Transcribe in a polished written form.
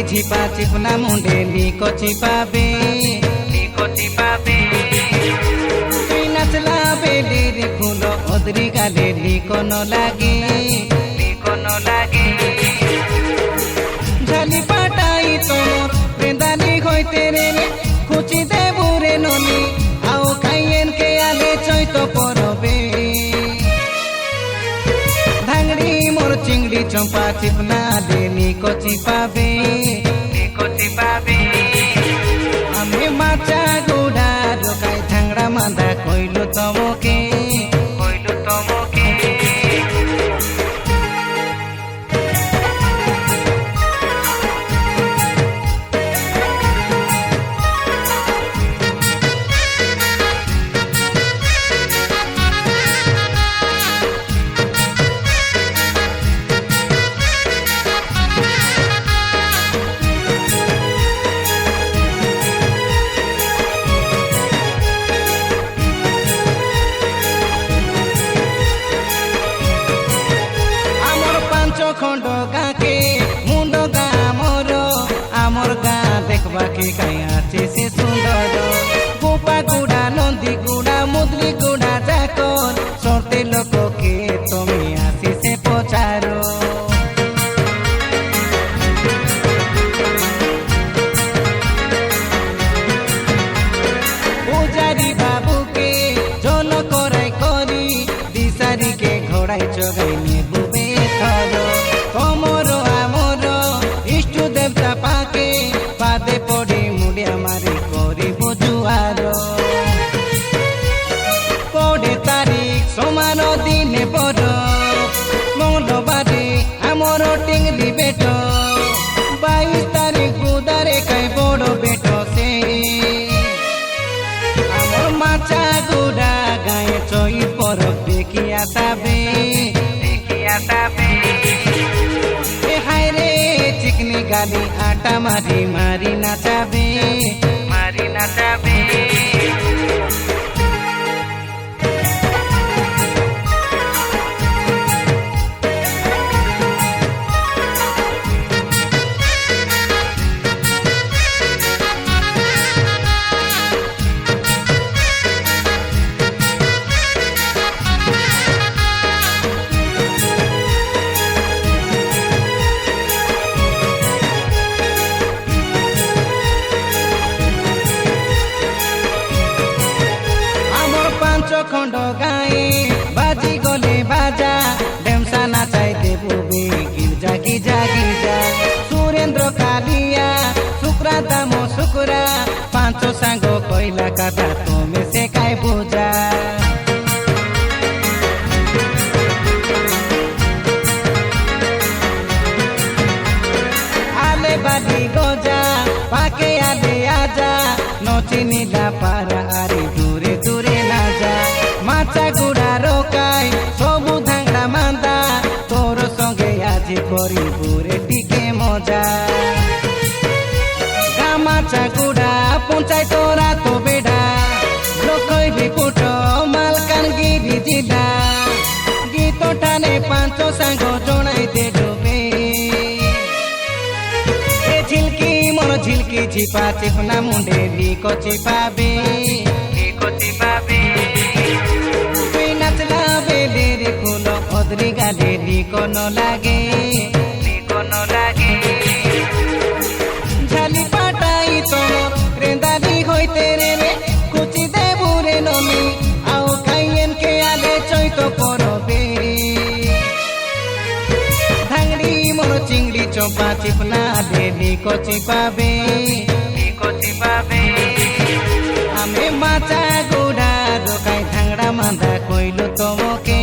झिपा चिपना मुंडे लिको चिपाबे तुई नाचला बेले रे फूलो ओदरी गाले लिको न लागे झाली पाटाई तोर प्रेंदाली होइते रे खुची देबु रे ननी आओ खाइएन के आले चैतो परबे धांगड़ी मोर चिंगड़ी चंपा चिपना दे लिको चिपाबे हमें माचा गुड़ा रोकाई धांगड़ा मांदा कोइलो तमोके खंड गाँ के मुंड गाँ आमर गाँ देखबा के कहीं से सुंदर गोपा गुड़ा नंदी गुड़ा मुदली गुड़ा जाकर सोते लोक के तुम्हें आसी से पचारो पुजारी बाबू के जल कराई करी दिशारी के घोड़ाई चगाई नेबू तमर आमर इष्ट देवता पाके पादे पड़ी मुड़िया मारी करी बुजुआर पड़े तारीख समान दिने बड़ मंगलबारे आमर टिंगली बेट 22 तारीख गुदारे कई बड़ बेट से आमर माचा गुड़ा गाए चई पर देखिया ताबे चिकनी गाली आटा मारी मारी नाचाबे खंड गाए बाजी गले बाजा डेमसा नाचाई देबू बे गिरजा गिजा सुरेंद्र कालिया शुक्रा दामो शुक्रा पांचो सांगो कोइला काटा तुम्हें से काय बुझा आले बाली गोजा पाके आले आजा नोची नीला पारा आरी दूरे दूरे माचा गुड़ा रोकाई सबु धांगड़ा मांदा तोर संगे आज करी बुरे टिके मजा गामाचा गुड़ा पहुंचाई तोरा तो बेड़ा लोकई रिपोर्ट मालकानगिरी जिला गीत ठाने पांचो सांगो जणाई दे डोबे ए झिलकी मोर झिलकी झिपा चिपना मुंडे लिको चिपाबे ओदरी गाले लिको न लागे झाली पाटाई तोर प्रेंदाली होइते रे कुची देबु रे नमी आओ खाइएन के आले चैतो परबे धांगड़ी मोर चिंगड़ी चंपा चिपना दे लिको चिपाबे हमें माचा गुड़ा रोकाई धांगड़ा मांदा कोइलो तमोके